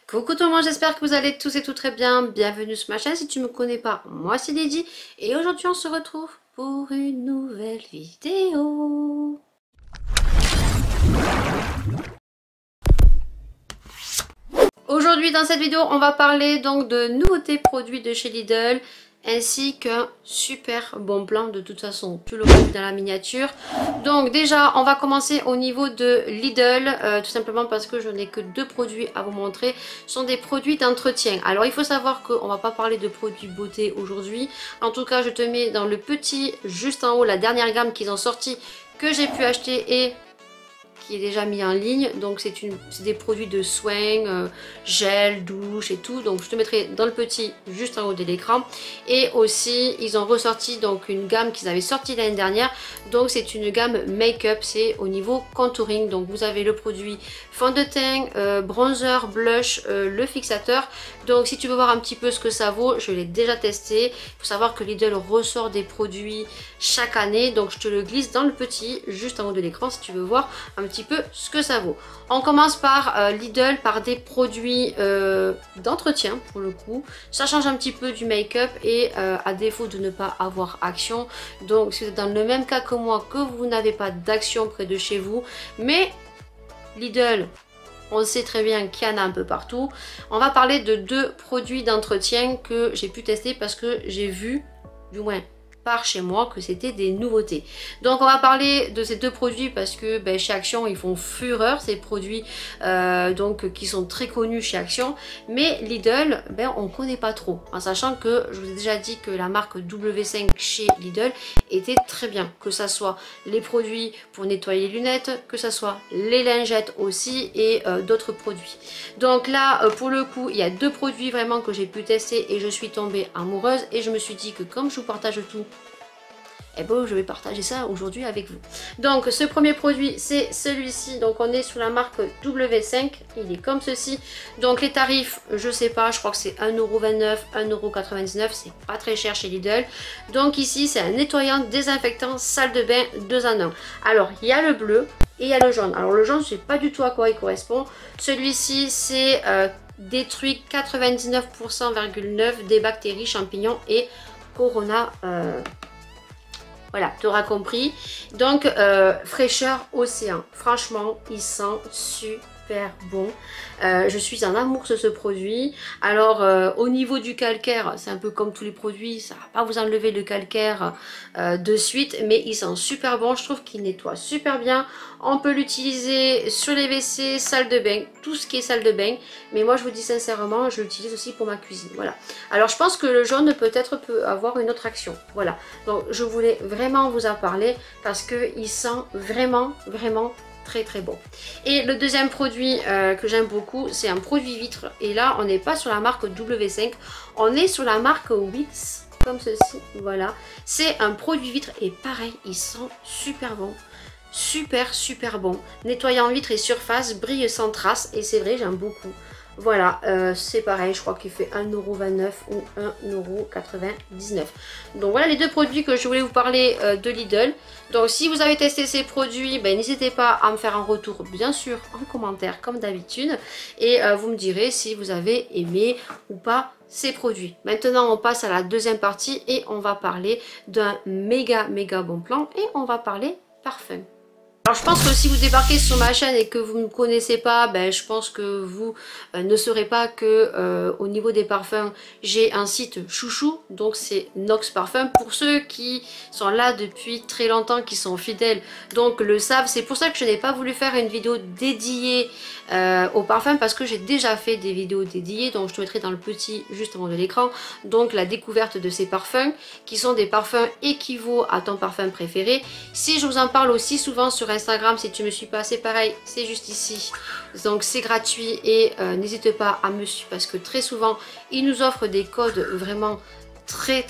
Coucou tout le monde, j'espère que vous allez tous et toutes très bien. Bienvenue sur ma chaîne. Si tu ne me connais pas, moi c'est Lady et aujourd'hui on se retrouve pour une nouvelle vidéo. Aujourd'hui dans cette vidéo on va parler donc de nouveautés produits de chez Lidl ainsi qu'un super bon plan. De toute façon tu l'auras vu dans la miniature. Donc déjà on va commencer au niveau de Lidl, tout simplement parce que je n'ai que deux produits à vous montrer. Ce sont des produits d'entretien. Alors il faut savoir qu'on ne va pas parler de produits beauté aujourd'hui. En tout cas je te mets dans le petit juste en haut la dernière gamme qu'ils ont sorti, que j'ai pu acheter et qui est déjà mis en ligne. Donc c'est des produits de soins, gel, douche et tout. Donc je te mettrai dans le petit juste en haut de l'écran. Et aussi ils ont ressorti donc une gamme qu'ils avaient sorti l'année dernière. Donc c'est une gamme make-up, c'est au niveau contouring. Donc vous avez le produit fond de teint, bronzer, blush, le fixateur. Donc si tu veux voir un petit peu ce que ça vaut, je l'ai déjà testé. Il faut savoir que Lidl ressort des produits chaque année. Donc je te le glisse dans le petit juste en haut de l'écran si tu veux voir un petit peu ce que ça vaut. On commence par Lidl, par des produits d'entretien pour le coup. Ça change un petit peu du make-up et à défaut de ne pas avoir Action. Donc si vous êtes dans le même cas que moi, que vous n'avez pas d'Action près de chez vous, mais Lidl, on sait très bien qu'il y en a un peu partout. On va parler de deux produits d'entretien que j'ai pu tester parce que j'ai vu, du moins par chez moi, que c'était des nouveautés. Donc on va parler de ces deux produits parce que chez Action ils font fureur, ces produits donc qui sont très connus chez Action. Mais Lidl, on connaît pas trop, en sachant que je vous ai déjà dit que la marque W5 chez Lidl était très bien, que ça soit les produits pour nettoyer les lunettes, que ça soit les lingettes aussi et d'autres produits. Donc là pour le coup il y a deux produits vraiment que j'ai pu tester et je suis tombée amoureuse et je me suis dit que comme je vous partage tout, et je vais partager ça aujourd'hui avec vous. Donc ce premier produit c'est celui-ci. Donc on est sous la marque W5, il est comme ceci. Donc les tarifs, je sais pas, je crois que c'est 1,29€, 1,99€, c'est pas très cher chez Lidl. Donc ici c'est un nettoyant désinfectant salle de bain 2 en 1. Alors il y a le bleu et il y a le jaune. Alors le jaune je sais pas du tout à quoi il correspond. Celui-ci c'est détruit 99,9% des bactéries, champignons et corona. Voilà, tu auras compris. Donc, fraîcheur océan. Franchement, il sent super bon. Je suis en amour de ce produit. Alors, au niveau du calcaire, c'est un peu comme tous les produits. Ça ne va pas vous enlever le calcaire de suite. Mais il sent super bon. Je trouve qu'il nettoie super bien. On peut l'utiliser sur les WC, salle de bain, tout ce qui est salle de bain. Mais moi, je vous dis sincèrement, je l'utilise aussi pour ma cuisine. Voilà. Alors, je pense que le jaune peut-être peut avoir une autre action. Voilà. Donc, je voulais vraiment vous en parler parce qu'il sent vraiment, vraiment très très bon. Et le deuxième produit que j'aime beaucoup, c'est un produit vitre. Et là, on n'est pas sur la marque W5, on est sur la marque Wix, comme ceci. Voilà. C'est un produit vitre et pareil, il sent super bon. Super bon. Nettoyant vitre et surface, brille sans trace. Et c'est vrai, j'aime beaucoup. Voilà, c'est pareil, je crois qu'il fait 1,29€ ou 1,99€. Donc voilà les deux produits que je voulais vous parler de Lidl. Donc si vous avez testé ces produits, n'hésitez pas à me faire un retour, bien sûr, en commentaire comme d'habitude. Et vous me direz si vous avez aimé ou pas ces produits. Maintenant on passe à la deuxième partie et on va parler d'un méga bon plan et on va parler parfum. Alors je pense que si vous débarquez sur ma chaîne et que vous ne me connaissez pas, je pense que vous ne saurez pas que au niveau des parfums, j'ai un site chouchou, donc c'est Nox Parfum. Pour ceux qui sont là depuis très longtemps, qui sont fidèles, donc le savent. C'est pour ça que je n'ai pas voulu faire une vidéo dédiée aux parfums parce que j'ai déjà fait des vidéos dédiées, donc je te mettrai dans le petit juste en haut de l'écran. Donc la découverte de ces parfums qui sont des parfums équivalents à ton parfum préféré. Si je vous en parle aussi souvent sur Instagram, si tu me suis pas, c'est pareil, c'est juste ici. Donc c'est gratuit et n'hésite pas à me suivre parce que très souvent ils nous offrent des codes vraiment très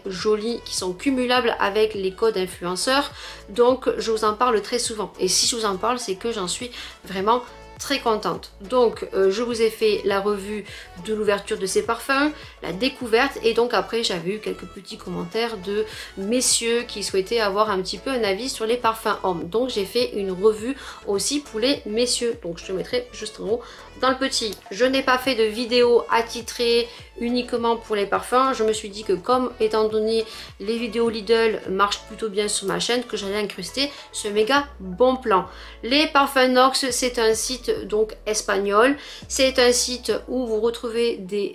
jolis qui sont cumulables avec les codes influenceurs. Donc je vous en parle très souvent et si je vous en parle c'est que j'en suis vraiment très contente. Donc je vous ai fait la revue de l'ouverture de ces parfums, la découverte, et donc après j'avais eu quelques petits commentaires de messieurs qui souhaitaient avoir un petit peu un avis sur les parfums hommes. Donc j'ai fait une revue aussi pour les messieurs, donc je te mettrai juste en haut dans le petit. Je n'ai pas fait de vidéo attitrée uniquement pour les parfums. Je me suis dit que comme étant donné les vidéos Lidl marchent plutôt bien sur ma chaîne, que j'allais incruster ce méga bon plan. Les parfums Nox, c'est un site donc espagnol. C'est un site où vous retrouvez des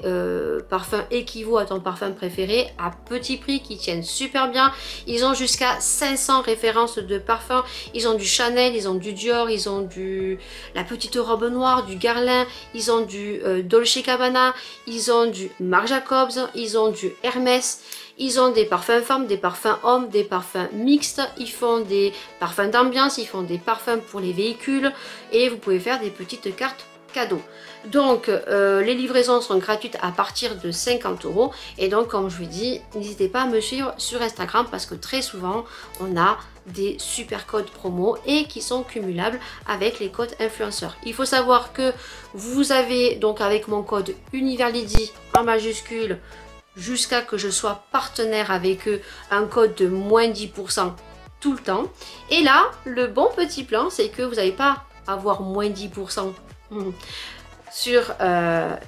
parfums équivalents à ton parfum préféré à petit prix qui tiennent super bien. Ils ont jusqu'à 500 références de parfums. Ils ont du Chanel, ils ont du Dior, ils ont du La Petite Robe Noire, du Guerlain, ils ont du Dolce Gabbana, ils ont du Marc Jacobs, ils ont du Hermès, ils ont des parfums femmes, des parfums hommes, des parfums mixtes, ils font des parfums d'ambiance, ils font des parfums pour les véhicules et vous pouvez faire des petites cartes cadeaux. Donc les livraisons sont gratuites à partir de 50 € et donc comme je vous dis, n'hésitez pas à me suivre sur Instagram parce que très souvent on a des super codes promo et qui sont cumulables avec les codes influenceurs. Il faut savoir que vous avez donc avec mon code UNIVERLIDY en majuscule jusqu'à que je sois partenaire avec eux un code de moins 10% tout le temps. Et là le bon petit plan c'est que vous n'allez pas avoir moins 10% sur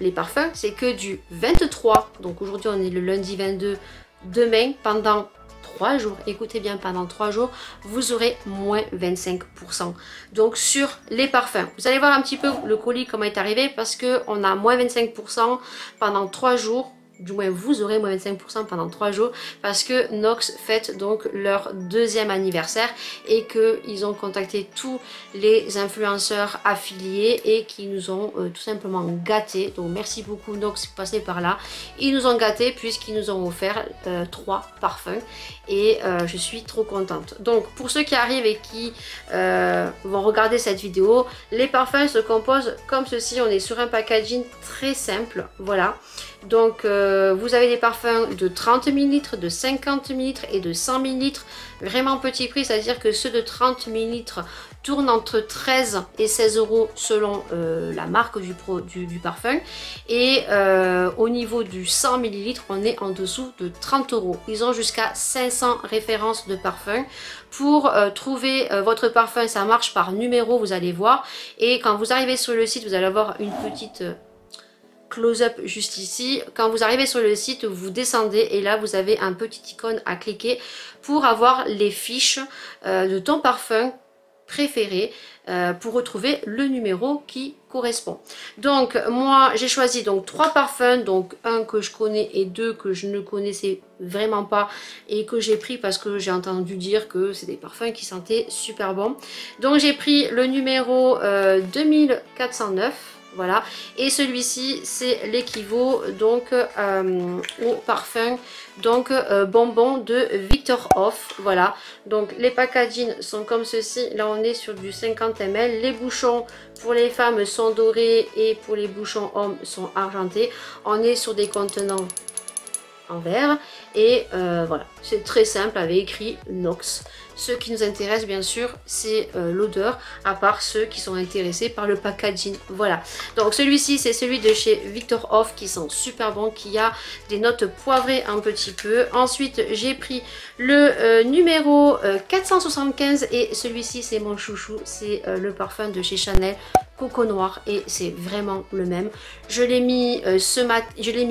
les parfums, c'est que du 23, donc aujourd'hui on est le lundi 22, demain pendant 3 jours, écoutez bien, pendant 3 jours, vous aurez moins 25%. Donc sur les parfums, vous allez voir un petit peu le colis comment il est arrivé parce que on a moins 25% pendant 3 jours. Du moins vous aurez moins 25% pendant 3 jours parce que Nox fête donc leur 2e anniversaire et qu'ils ont contacté tous les influenceurs affiliés et qui nous ont tout simplement gâtés. Donc merci beaucoup Nox pour passer par là. Ils nous ont gâtés puisqu'ils nous ont offert 3 parfums et je suis trop contente. Donc pour ceux qui arrivent et qui vont regarder cette vidéo, les parfums se composent comme ceci. On est sur un packaging très simple, voilà. Donc vous avez des parfums de 30 ml, de 50 ml et de 100 ml, vraiment petit prix, c'est à dire que ceux de 30 ml tournent entre 13 et 16 € selon la marque du parfum, et au niveau du 100 ml on est en dessous de 30 €. Ils ont jusqu'à 500 références de parfums. Pour trouver votre parfum, ça marche par numéro, vous allez voir, et quand vous arrivez sur le site vous allez avoir une petite close-up juste ici. Quand vous arrivez sur le site, vous descendez et là vous avez un petit icône à cliquer pour avoir les fiches de ton parfum préféré pour retrouver le numéro qui correspond. Donc moi j'ai choisi donc 3 parfums, donc un que je connais et 2 que je ne connaissais vraiment pas et que j'ai pris parce que j'ai entendu dire que c'est des parfums qui sentaient super bon. Donc j'ai pris le numéro 2409. Voilà, et celui-ci c'est l'équivalent donc au parfum donc bonbon de Victor Hof. Voilà, donc les packaging sont comme ceci. Là on est sur du 50 ml. Les bouchons pour les femmes sont dorés et pour les bouchons hommes sont argentés. On est sur des contenants en verre et voilà, c'est très simple avec écrit Nox. Ce qui nous intéresse bien sûr c'est l'odeur, à part ceux qui sont intéressés par le packaging. Voilà, donc celui-ci c'est celui de chez Victor Hof qui sent super bon, qui a des notes poivrées un petit peu. Ensuite j'ai pris le numéro 475 et celui-ci c'est mon chouchou, c'est le parfum de chez Chanel, Coco Noir, et c'est vraiment le même. Je l'ai mis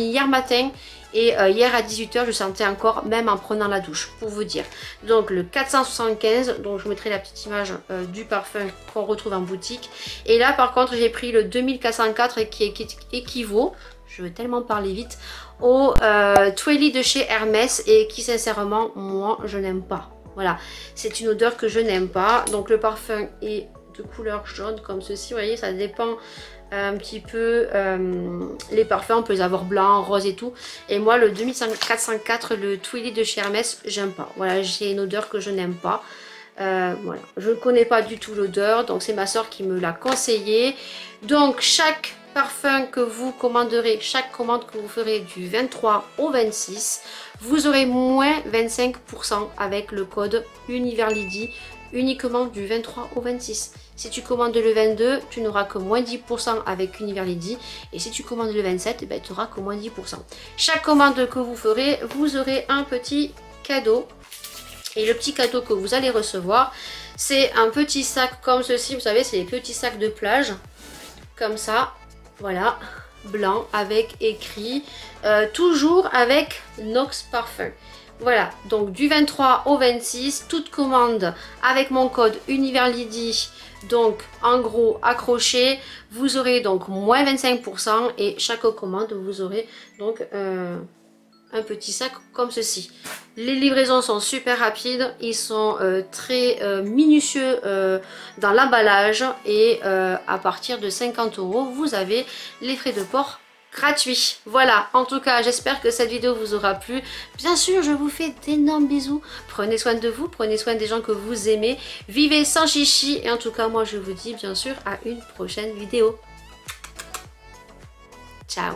hier matin et hier à 18 h je sentais encore, même en prenant la douche, pour vous dire. Donc le 475, donc je vous mettrai la petite image du parfum qu'on retrouve en boutique. Et là par contre j'ai pris le 2404 qui équivaut, je veux tellement parler vite, au Twilly de chez Hermès et qui sincèrement moi je n'aime pas. Voilà, c'est une odeur que je n'aime pas. Donc le parfum est de couleur jaune comme ceci, vous voyez, ça dépend un petit peu les parfums, on peut les avoir blanc, rose et tout, et moi le 2404, le Twilly de chez Hermès, j'aime pas. Voilà, j'ai une odeur que je n'aime pas. Voilà, je ne connais pas du tout l'odeur, donc c'est ma soeur qui me l'a conseillé. Donc chaque parfum que vous commanderez, chaque commande que vous ferez du 23 au 26, vous aurez moins 25% avec le code UNIVERLIDY uniquement du 23 au 26. Si tu commandes le 22, tu n'auras que moins 10% avec Univers Lady. Et si tu commandes le 27, ben, tu n'auras que moins 10%. Chaque commande que vous ferez, vous aurez un petit cadeau. Et le petit cadeau que vous allez recevoir, c'est un petit sac comme ceci. Vous savez, c'est les petits sacs de plage. Comme ça, voilà, blanc avec écrit, toujours avec Nox Parfum. Voilà, donc du 23 au 26, toute commande avec mon code Univers Lady, donc en gros accroché, vous aurez donc moins 25% et chaque commande vous aurez donc un petit sac comme ceci. Les livraisons sont super rapides, ils sont très minutieux dans l'emballage et à partir de 50 €, vous avez les frais de port gratuits. Voilà, en tout cas, j'espère que cette vidéo vous aura plu. Bien sûr, je vous fais d'énormes bisous. Prenez soin de vous, prenez soin des gens que vous aimez. Vivez sans chichi et en tout cas, moi, je vous dis bien sûr à une prochaine vidéo. Ciao.